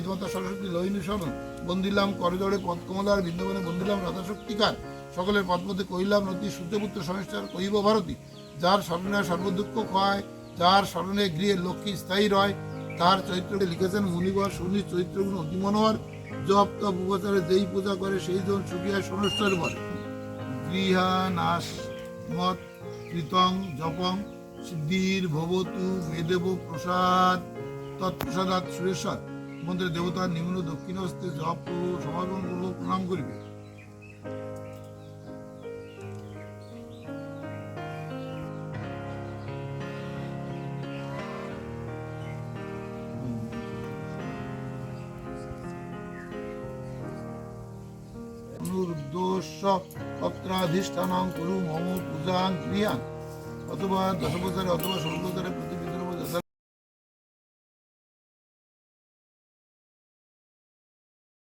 বেদমাতা সরস্বতী লোহিনী স্মরণ বন্দিলাম করজোড়ে পদকমলার বৃন্দাবনে বন্দিলাম রাধাশক্তিকার সকলের পদপদে কহিলাম নদী সূর্যপুত্র সংস্কার কহিব ভারতী যার স্মরণে সর্বদুঃখ ক্ষয় যার স্মরণে গৃহে লক্ষ্মী স্থায়ী রয় তার চরিত্রকে লিখেছেন মুনিবর শুনি চরিত্রগুলো অতি মনোহর জপ তপ উপচারে যেই পূজা করে সেই জন সুখিয়া সোমেশ্বর বলে গৃহা নাশ মত কৃতং জপং সিদ্ধির ভবতু মেদেব প্রসাদ তৎপ্রসাদাত সুরেশ্বর মন্ত্রে দেবতার নিম্ন দক্ষিণ হস্তে জপ সমাগম পূর্বক প্রণাম করিবে। অনুর্দোষ পত্রাধিষ্ঠানাং কুরু মম পূজাং ক্রিয়াং অথবা 10 বছরে অথবা 16 বছরে